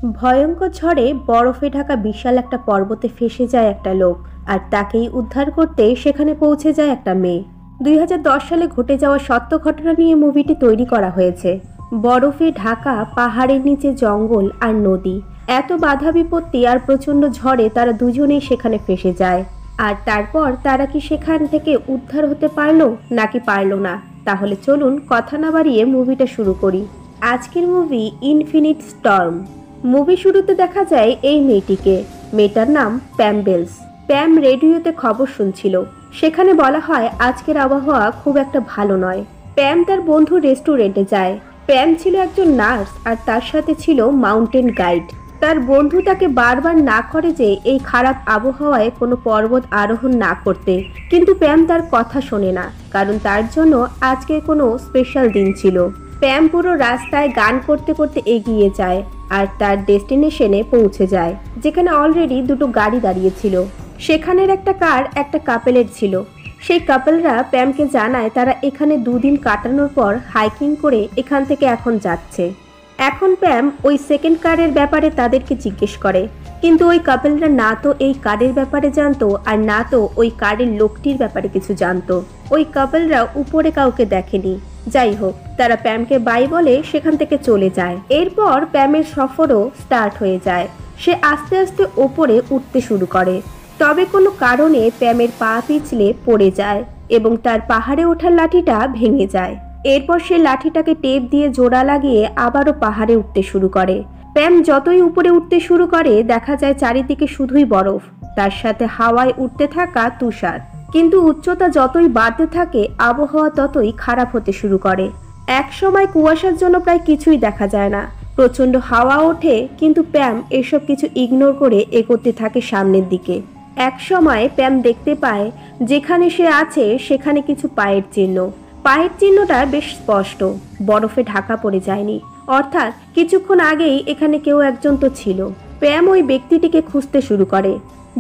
ভয়ঙ্কর ঝড়ে বরফে ঢাকা বিশাল একটা পর্বতে ফেসে যায় একটা লোক, আর তাকেই উদ্ধার করতে সেখানে পৌঁছে যায় একটা মেয়ে। 2010 সালে ঘটে যাওয়া সত্য ঘটনা নিয়ে মুভিটি তৈরি করা হয়েছে। বরফে ঢাকা পাহাড়ের নিচে জঙ্গল আর নদী, এত বাধা বিপত্তি আর প্রচন্ড ঝড়ে তারা দুজনেই সেখানে ফেসে যায়। আর তারপর তারা কি সেখান থেকে উদ্ধার হতে পারলো নাকি পারলো না? তাহলে চলুন কথা না বাড়িয়ে মুভিটা শুরু করি। আজকের মুভি ইনফিনিট স্টর্ম। মুভি শুরুতে দেখা যায় এই মেয়েটিকে। মেয়েটার নাম প্যাম বেলস। প্যাম রেডিওতে খবর শুনছিল। সেখানে বলা হয় আজকের আবহাওয়া খুব একটা ভালো নয়। প্যাম তার বন্ধু রেস্টুরেন্টে যায়। প্যাম ছিল একজন নার্স আর তার সাথে ছিল মাউন্টেন গাইড। তার বন্ধু তাকে বারবার না করে যে এই খারাপ আবহাওয়ায় কোনো পর্বত আরোহণ না করতে, কিন্তু প্যাম তার কথা শোনে না, কারণ তার জন্য আজকে কোনো স্পেশাল দিন ছিল। প্যাম পুরো রাস্তায় গান করতে করতে এগিয়ে যায় আর তার ডেস্টিনেশনে পৌঁছে যায়, যেখানে অলরেডি দুটো গাড়ি দাঁড়িয়েছিল। সেখানের একটা কার একটা কাপেলের ছিল। সেই কাপেলরা প্যামকে জানায় তারা এখানে দুদিন কাটানোর পর হাইকিং করে এখান থেকে এখন যাচ্ছে। এখন প্যাম ওই সেকেন্ড কারের ব্যাপারে তাদেরকে জিজ্ঞেস করে, কিন্তু ওই কাপেলরা না তো এই কারের ব্যাপারে জানতো আর না তো ওই কারের লোকটির ব্যাপারে কিছু জানতো। ওই কাপেলরা উপরে কাউকে দেখেনি। যাই হোক, তারা প্যামকে বাই বলে সেখান থেকে চলে যায়। এরপর প্যামের সফরও স্টার্ট হয়ে যায়। সে আস্তে আস্তে ওপরে উঠতে শুরু করে, তবে কোনো কারণে প্যামের পা পিছলে পড়ে যায় এবং তার পাহাড়ে ওঠার লাঠিটা ভেঙে যায়। এরপর সে লাঠিটাকে টেপ দিয়ে জোড়া লাগিয়ে আবারও পাহাড়ে উঠতে শুরু করে। প্যাম যতই উপরে উঠতে শুরু করে দেখা যায় চারিদিকে শুধুই বরফ, তার সাথে হাওয়ায় উঠতে থাকা তুষার। কিন্তু উচ্চতা যতই বাড়তে থাকে আবহাওয়া ততই খারাপ হতে শুরু করে। এক সময় কুয়াশার জন্য প্রায় কিছুই দেখা যায় না। প্রচন্ড হাওয়া ওঠে, কিন্তু প্যাম এসব কিছু ইগনোর করে এগোতে থাকে সামনের দিকে। এক সময় প্যাম দেখতে পায় যেখানে সে আছে সেখানে কিছু পায়ের চিহ্ন। পায়ের চিহ্নটা বেশ স্পষ্ট, বরফে ঢাকা পড়ে যায়নি, অর্থাৎ কিছুক্ষণ আগেই এখানে কেউ একজন তো ছিল। প্যাম ওই ব্যক্তিটিকে খুঁজতে শুরু করে।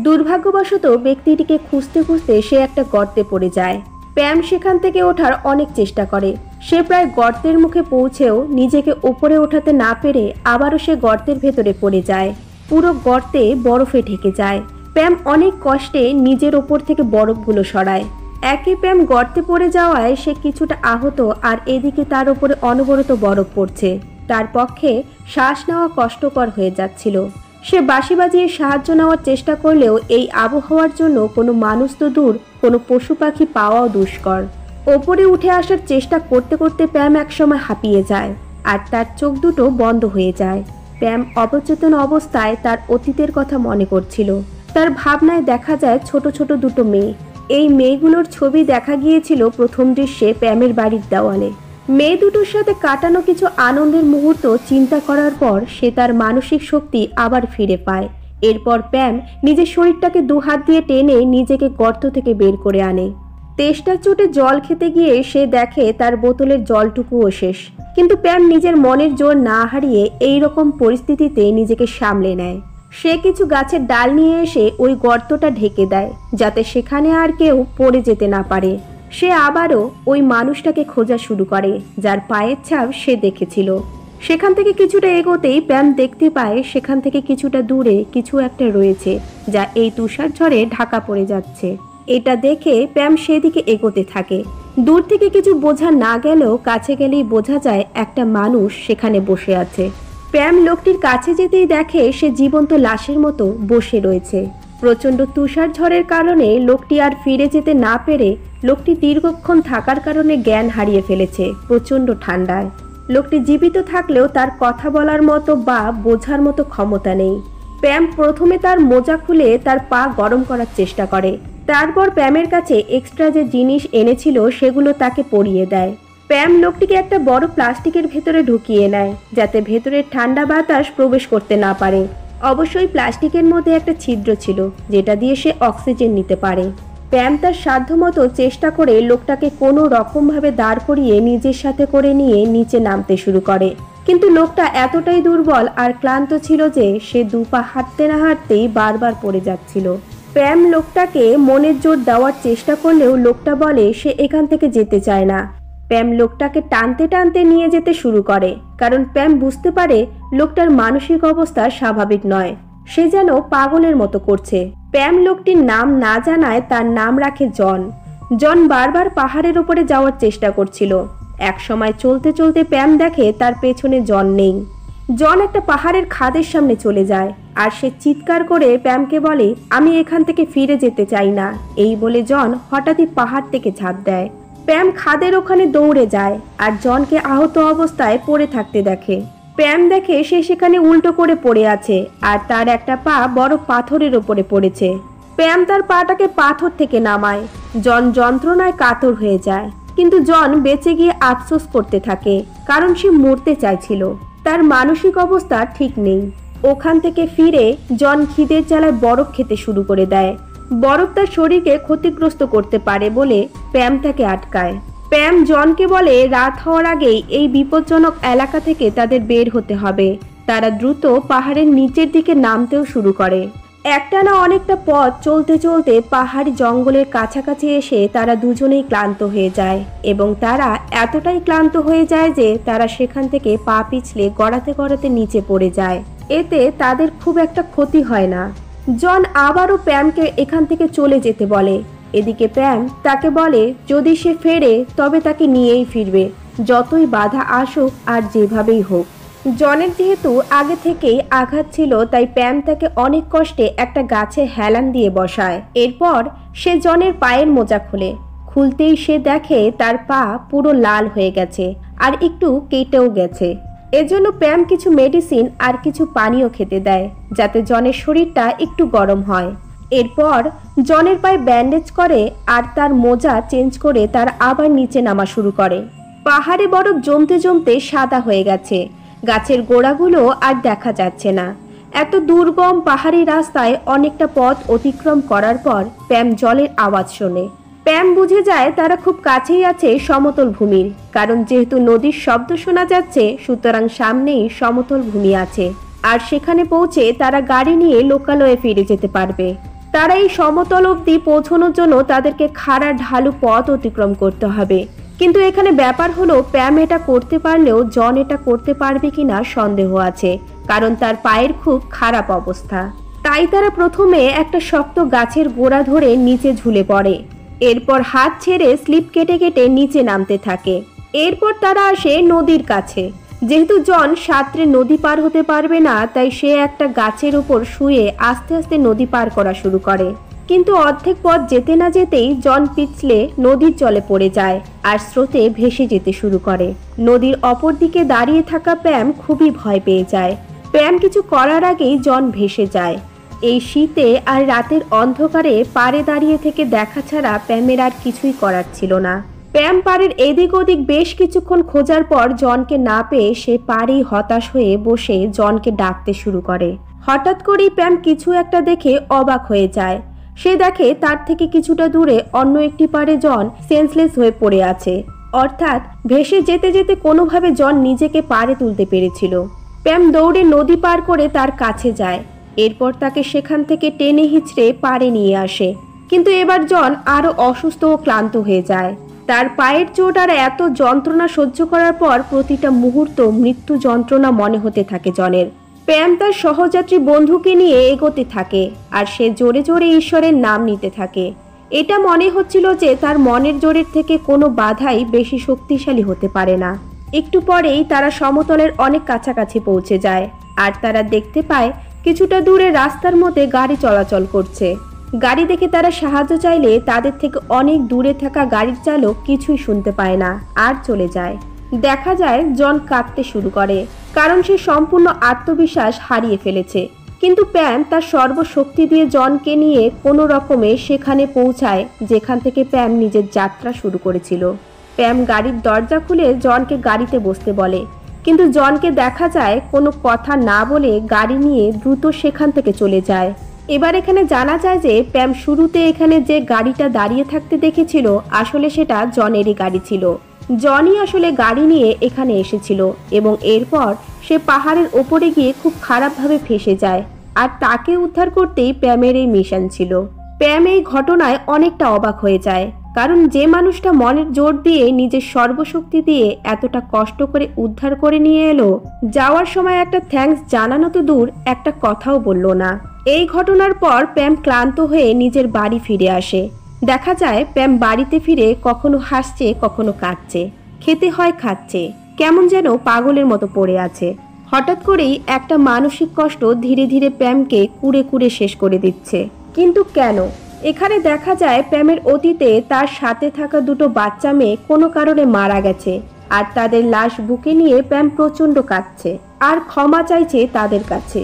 দুর্ভাগ্যবশত ব্যক্তিটিকে খুঁজতে খুঁজতে সে একটা গর্তে পড়ে যায়। প্যাম সেখান থেকে ওঠার অনেক চেষ্টা করে। সে প্রায় গর্তের মুখে পৌঁছেও নিজেকে ওপরে ওঠাতে না পেরে আবারও সে গর্তের ভেতরে পড়ে যায়। পুরো গর্তে বরফে ঢেকে যায়। প্যাম অনেক কষ্টে নিজের ওপর থেকে বরফগুলো সরায়। একে প্যাম গর্তে পড়ে যাওয়ায় সে কিছুটা আহত, আর এদিকে তার উপরে অনবরত বরফ পড়ছে। তার পক্ষে শ্বাস নেওয়া কষ্টকর হয়ে যাচ্ছিল। সে বাঁশি বাজিয়ে সাহায্য নেওয়ার চেষ্টা করলেও এই আবহাওয়ার জন্য কোনো মানুষ তো দূর, কোনো পশু পাখি পাওয়াও দুষ্কর। ওপরে উঠে আসার চেষ্টা করতে করতে প্যাম একসময় হাঁপিয়ে যায় আর তার চোখ দুটো বন্ধ হয়ে যায়। প্যাম অবচেতন অবস্থায় তার অতীতের কথা মনে করছিল। তার ভাবনায় দেখা যায় ছোট ছোট দুটো মেয়ে। এই মেয়েগুলোর ছবি দেখা গিয়েছিল প্রথম দৃশ্যে প্যামের বাড়ির দেওয়ালে। মেয়ে দুটোর সাথে কাটানো কিছু আনন্দের মুহূর্ত চিন্তা করার পর সে তার মানসিক শক্তি আবার ফিরে পায়। এরপর প্যাম নিজের শরীরটাকে দুহাত দিয়ে টেনে নিজেকে গর্ত থেকে বের করে আনে। তেষ্টার চোটে জল খেতে গিয়ে সে দেখে তার বোতলের জলটুকুও শেষ, কিন্তু প্যাম নিজের মনের জোর না হারিয়ে এই রকম পরিস্থিতিতে নিজেকে সামলে নেয়। সে কিছু গাছের ডাল নিয়ে এসে ওই গর্তটা ঢেকে দেয়, যাতে সেখানে আর কেউ পড়ে যেতে না পারে। সে আবারও ওই মানুষটাকে খোঁজা শুরু করে যার পায়ের ছাপ সে দেখেছিল। সেখান থেকে কিছুটা এগোতেই প্যাম দেখতে পায় সেখান থেকে কিছুটা দূরে কিছু একটা রয়েছে, যা এই তুষার ঝড়ে ঢাকা পড়ে যাচ্ছে। এটা দেখে প্যাম সেদিকে এগোতে থাকে। দূর থেকে কিছু বোঝা না গেলেও কাছে গেলেই বোঝা যায় একটা মানুষ সেখানে বসে আছে। প্যাম লোকটির কাছে যেতেই দেখে সে জীবন্ত লাশের মতো বসে রয়েছে। প্রচণ্ড তুষার ঝড়ের কারণে লোকটি আর ফিরে যেতে না পেরে লোকটি দীর্ঘক্ষণ থাকার কারণে জ্ঞান হারিয়ে ফেলেছে প্রচণ্ড ঠান্ডায়। লোকটি জীবিত থাকলেও তার কথা বলার মতো বা বোঝার মতো ক্ষমতা নেই। প্যাম প্রথমে তার মোজা খুলে তার পা গরম করার চেষ্টা করে। তারপর প্যামের কাছে এক্সট্রা যে জিনিস এনেছিল সেগুলো তাকে পরিয়ে দেয়। প্যাম লোকটিকে একটা বড় প্লাস্টিকের ভেতরে ঢুকিয়ে নেয়, যাতে ভেতরের ঠান্ডা বাতাস প্রবেশ করতে না পারে। অবশ্যই প্লাস্টিকের মধ্যে একটা ছিদ্র ছিল, যেটা দিয়ে সে অক্সিজেন নিতে পারে। প্যাম তার সাধ্যমতো চেষ্টা করে লোকটাকে কোনো রকমভাবে দাঁড় করিয়ে নিজের সাথে করে নিয়ে নিচে নামতে শুরু করে, কিন্তু লোকটা এতটাই দুর্বল আর ক্লান্ত ছিল যে সে দুপা হাঁটতে না হাঁটতেই বারবার পড়ে যাচ্ছিল। প্যাম লোকটাকে মনের জোর দেওয়ার চেষ্টা করলেও লোকটা বলে সে এখান থেকে যেতে চায় না। প্যাম লোকটাকে টানতে টানতে নিয়ে যেতে শুরু করে, কারণ প্যাম বুঝতে পারে লোকটার মানসিক অবস্থা স্বাভাবিক নয়। সে যেন পাগলের মতো করছে। প্যাম লোকটির নাম না জানায় তার নাম রাখে জন। জন বারবার পাহাড়ের উপরে যাওয়ার চেষ্টা করছিল। এক সময় চলতে চলতে প্যাম দেখে তার পেছনে জন নেই। জন একটা পাহাড়ের খাদের সামনে চলে যায়, আর সে চিৎকার করে প্যামকে বলে, আমি এখান থেকে ফিরে যেতে চাই না। এই বলে জন হঠাৎই পাহাড় থেকে ঝাঁপ দেয়। প্যাম খাদের ওখানে দৌড়ে যায় আর জনকে আহত অবস্থায় পড়ে থাকতে দেখে। প্যাম দেখে সে সেখানে উল্টো করে পড়ে আছে, আর তার একটা পা বড় পাথরের ওপরে পড়েছে। প্যাম তার পাটাকে পাথর থেকে নামায়। জন যন্ত্রণায় কাতর হয়ে যায়, কিন্তু জন বেঁচে গিয়ে আফসোস করতে থাকে, কারণ সে মরতে চাইছিল। তার মানসিক অবস্থা ঠিক নেই। ওখান থেকে ফিরে জন খিদের জ্বালায় বরফ খেতে শুরু করে দেয়। বরফ তার শরীরকে ক্ষতিগ্রস্ত করতে পারে বলে প্যাম তাকে আটকায়। প্যাম জনকে বলে রাত হওয়ার আগেই এই বিপজ্জনক এলাকা থেকে তাদের বের হতে হবে। তারা দ্রুত পাহাড়ের নিচের দিকে নামতেও শুরু করে। একটানা অনেকটা পথ চলতে চলতে পাহাড়ি জঙ্গলের কাছাকাছি এসে তারা দুজনেই ক্লান্ত হয়ে যায়, এবং তারা এতটাই ক্লান্ত হয়ে যায় যে তারা সেখান থেকে পা পিছলে গড়াতে গড়াতে নিচে পড়ে যায়। এতে তাদের খুব একটা ক্ষতি হয় না। জন আবারও প্যামকে এখান থেকে চলে যেতে বলে। এদিকে প্যাম তাকে বলে যদি সে ফেরে তবে তাকে নিয়েই ফিরবে, যতই বাধা আসুক আর যেভাবেই হোক। জনের যেহেতু আগে থেকেই আঘাত ছিল, তাই প্যাম তাকে অনেক কষ্টে একটা গাছে হেলান দিয়ে বসায়। এরপর সে জনের পায়ের মোজা খোলে। খুলতেই সে দেখে তার পা পুরো লাল হয়ে গেছে আর একটু কেটেও গেছে। এজন্য প্যাম কিছু মেডিসিন আর কিছু পানীয় খেতে দেয়, যাতে জনের শরীরটা একটু গরম হয়। এরপর জনের পায়ে ব্যান্ডেজ করে আর তার মোজা চেঞ্জ করে তার আবার নিচে নামা শুরু করে। পাহাড়ে বরফ জমতে জমতে সাদা হয়ে গেছে। গাছের গোড়াগুলো আর দেখা যাচ্ছে না। এত দুর্গম পাহাড়ি রাস্তায় অনেকটা পথ অতিক্রম করার পর প্যাম জলের আওয়াজ শোনে। প্যাম বুঝে যায় তারা খুব কাছেই আছে সমতল ভূমির, কারণ যেহেতু নদীর শব্দ শোনা যাচ্ছে, সুতরাং সামনেই সমতল ভূমি আছে। আর সেখানে পৌঁছে তারা গাড়ি নিয়ে লোকালয়ে ফিরে যেতে পারবে। তারা এই সমতল অবধি পৌঁছানোর জন্য তাদেরকে খাড়া ঢালু পথ অতিক্রম করতে হবে। কিন্তু এখানে ব্যাপার হলো প্যাম এটা করতে পারলেও জন এটা করতে পারবে কিনা সন্দেহ আছে, কারণ তার পায়ের খুব খারাপ অবস্থা। তাই তারা প্রথমে একটা শক্ত গাছের গোড়া ধরে নিচে ঝুলে পড়ে। এরপর হাত ছেড়ে স্লিপ কেটে কেটে নিচে নামতে থাকে। এরপর তারা আসে নদীর কাছে। যেহেতু জন সাঁতরে নদী পার হতে পারবে না, তাই সে একটা গাছের উপর শুয়ে আস্তে আস্তে নদী পার করা শুরু করে। কিন্তু অর্ধেক পথ যেতে না যেতেই জন পিছলে নদীর জলে পড়ে যায় আর স্রোতে ভেসে যেতে শুরু করে। নদীর অপর দিকে দাঁড়িয়ে থাকা প্যাম খুবই ভয় পেয়ে যায়। প্যাম কিছু করার আগেই জন ভেসে যায়। এই শীতে আর রাতের অন্ধকারে পাড়ে দাঁড়িয়ে থেকে দেখা ছাড়া প্যামের আর কিছুই করার ছিল না। প্যাম পাড়ের এদিক ওদিক বেশ কিছুক্ষণ খোঁজার পর জনকে না পেয়ে সে পাড়েই হতাশ হয়ে বসে জনকে ডাকতে শুরু করে। হঠাৎ করেই প্যাম কিছু একটা দেখে অবাক হয়ে যায়। সে দেখে তার থেকে কিছুটা দূরে অন্য একটি পাড়ে জন সেন্সলেস হয়ে পড়ে আছে, অর্থাৎ ভেসে যেতে যেতে কোনোভাবে জন নিজেকে পাড়ে তুলতে পেরেছিল। প্যাম দৌড়ে নদী পার করে তার কাছে যায়। এরপর তাকে সেখান থেকে টেনে হিঁচড়ে পাড়ে নিয়ে আসে। কিন্তু এবার জন আরো অসুস্থ ও ক্লান্ত হয়ে যায়। তার পায়ের চোট আর এত যন্ত্রণা সহ্য করার পর প্রতিটা মুহূর্ত মৃত্যু যন্ত্রণা মনে হতে থাকে জনের। প্যাম তার সহযাত্রী বন্ধুকে নিয়ে এগোতে থাকে আর সে জোরে জোরে ঈশ্বরের নাম নিতে থাকে। এটা মনে হচ্ছিল যে তার মনের জোরের থেকে কোনো বাধাই বেশি শক্তিশালী হতে পারে না। একটু পরেই তারা সমতলের অনেক কাছাকাছি পৌঁছে যায় আর তারা দেখতে পায় কিছুটা দূরে রাস্তার মধ্যে গাড়ি চলাচল করছে। গাড়ি দেখে তারা সাহায্য চাইলে তাদের থেকে অনেক দূরে থাকা গাড়ির চালক কিছুই শুনতে পায় না আর চলে যায়। দেখা যায় জন কাঁদতে শুরু করে, কারণ সে সম্পূর্ণ আত্মবিশ্বাস হারিয়ে ফেলেছে। কিন্তু প্যাম তার সর্বশক্তি দিয়ে জনকে নিয়ে কোনো রকমে সেখানে পৌঁছায় যেখান থেকে প্যাম নিজের যাত্রা শুরু করেছিল। প্যাম গাড়ির দরজা খুলে জনকে গাড়িতে বসতে বলে, কিন্তু জনকে দেখা যায় কোনো কথা না বলে গাড়ি নিয়ে দ্রুত সেখান থেকে চলে যায়। এবার এখানে জানা যায় যে প্যাম শুরুতে এখানে যে গাড়িটা দাঁড়িয়ে থাকতে দেখেছিল, আসলে সেটা জনেরই গাড়ি ছিল। জনই আসলে গাড়ি নিয়ে এখানে এসেছিল এবং এরপর সে পাহাড়ের ওপরে গিয়ে খুব খারাপভাবে ফেসে যায়, আর তাকে উদ্ধার করতেই প্যামের এই মিশন ছিল। প্যাম এই ঘটনায় অনেকটা অবাক হয়ে যায়। কারণ যে মানুষটা মনের জোর দিয়ে নিজের সর্বশক্তি দিয়ে এতটা কষ্ট করে উদ্ধার করে নিয়ে এলো, যাওয়ার সময় একটা থ্যাঙ্কস জানানো তো দূর, একটা কথাও বলল না। এই ঘটনার পর প্যাম ক্লান্ত হয়ে নিজের বাড়ি ফিরে আসে। দেখা যায় প্যাম বাড়িতে ফিরে কখনো হাসছে, কখনো কাঁদছে, খেতে হয় খাচ্ছে, কেমন যেন পাগলের মতো পড়ে আছে। হঠাৎ করেই একটা মানসিক কষ্ট ধীরে ধীরে প্যামকে কুড়ে কুড়ে শেষ করে দিচ্ছে। কিন্তু কেন? এখানে দেখা যায় প্যামের অতীতে তার সাথে থাকা দুটো বাচ্চা মেয়ে কোনো কারণে মারা গেছে, আর তাদের লাশ বুকে নিয়ে প্যাম প্রচণ্ড কাঁদছে আর ক্ষমা চাইছে তাদের কাছে।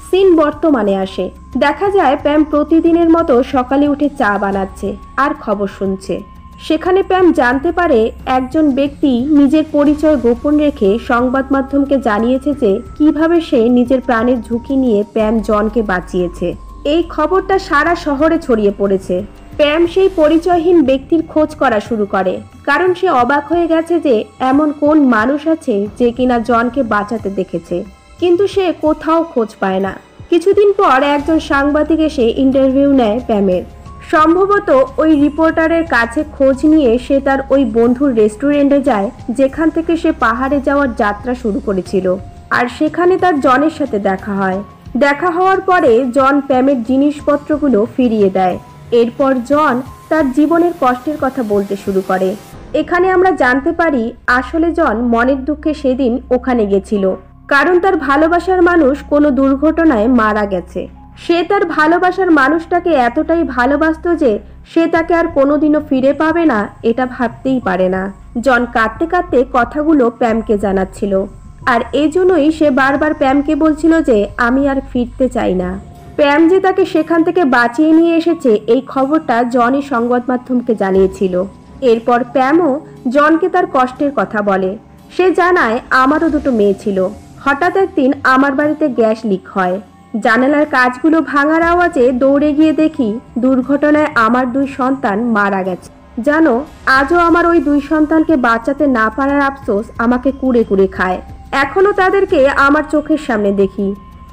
সিন বর্তমানে আসে। দেখা যায় প্যাম প্রতিদিনের মতো সকালে উঠে চা বানাচ্ছে আর খবর শুনছে। সেখানে প্যাম জানতে পারে একজন ব্যক্তি নিজের পরিচয় গোপন রেখে সংবাদ মাধ্যমকে জানিয়েছে যে কিভাবে সে নিজের প্রাণের ঝুঁকি নিয়ে প্যাম জনকে বাঁচিয়েছে। এই খবরটা সারা শহরে ছড়িয়ে পড়েছে। প্যাম সেই পরিচয়হীন ব্যক্তির খোঁজ করা শুরু করে, কারণ সে অবাক হয়ে গেছে যে এমন কোন মানুষ আছে যে কিনা জনকে বাঁচাতে দেখেছে, কিন্তু সে কোথাও খোঁজ পায় না। কিছুদিন পর একজন সাংবাদিক এসে ইন্টারভিউ নেয় প্যামের। সম্ভবত ওই রিপোর্টারের কাছে খোঁজ নিয়ে সে তার ওই বন্ধুর রেস্টুরেন্টে যায় যেখান থেকে সে পাহাড়ে যাওয়ার যাত্রা শুরু করেছিল, আর সেখানে তার জনের সাথে দেখা হয়। দেখা হওয়ার পরে জন প্যামের জিনিসপত্রগুলো ফিরিয়ে দেয়। এরপর জন তার জীবনের কষ্টের কথা বলতে শুরু করে। এখানে আমরা জানতে পারি আসলে জন মনের দুঃখে সেদিন ওখানে গেছিল, কারণ তার ভালোবাসার মানুষ কোনো দুর্ঘটনায় মারা গেছে। সে তার ভালোবাসার মানুষটাকে এতটাই ভালোবাসতো যে সে তাকে আর কোনোদিনও ফিরে পাবে না এটা ভাবতেই পারে না। জন কাঁদতে কাঁদতে কথাগুলো প্যামকে জানাচ্ছিল, আর এজন্যই সে বারবার প্যামকে বলছিল যে আমি আর ফিরতে চাই না। প্যাম যে তাকে সেখান থেকে বাঁচিয়ে নিয়ে এসেছে এই খবরটা জনই সংবাদ মাধ্যমকে জানিয়েছিল। এরপর প্যামও জনকে তার কষ্টের কথা বলে। সে জানায় আমারও দুটো মেয়ে ছিল। হঠাৎ একদিন আমার বাড়িতে গ্যাস লিক হয়। জানালার কাঁচগুলো ভাঙার আওয়াজে দৌড়ে গিয়ে দেখি দুর্ঘটনায় আমার 2 সন্তান মারা গেছে। জানো, আজও আমার ওই 2 সন্তানকে বাঁচাতে না পারার আফসোস আমাকে কুড়ে কুড়ে খায়। এখনো তাদেরকে আমার চোখের সামনে দেখি।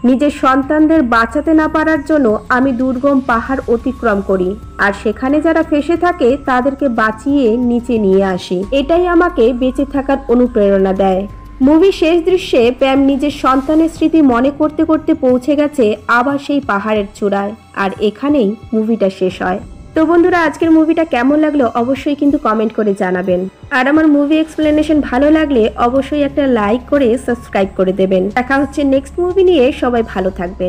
নিজের সন্তানদের বাঁচাতে না পারার জন্য আমি দুর্গম পাহাড় অতিক্রম করি, আর সেখানে যারা ফেঁসে থাকে তাদেরকে বাঁচিয়ে নিচে নিয়ে আসি। এটাই আমাকে বেঁচে থাকার অনুপ্রেরণা দেয়। মুভি শেষ দৃশ্যে প্যাম নিজের সন্তানের স্মৃতি মনে করতে করতে পৌঁছে গেছে আবার সেই পাহাড়ের চূড়ায়, আর এখানেই মুভিটা শেষ হয়। তো বন্ধুরা, আজকের মুভিটা কেমন লাগলো অবশ্যই কিন্তু কমেন্ট করে জানাবেন। আর আমার মুভি এক্সপ্লেনেশন ভালো লাগলে অবশ্যই একটা লাইক করে সাবস্ক্রাইব করে দেবেন। দেখা হচ্ছে নেক্সট মুভি নিয়ে। সবাই ভালো থাকবেন।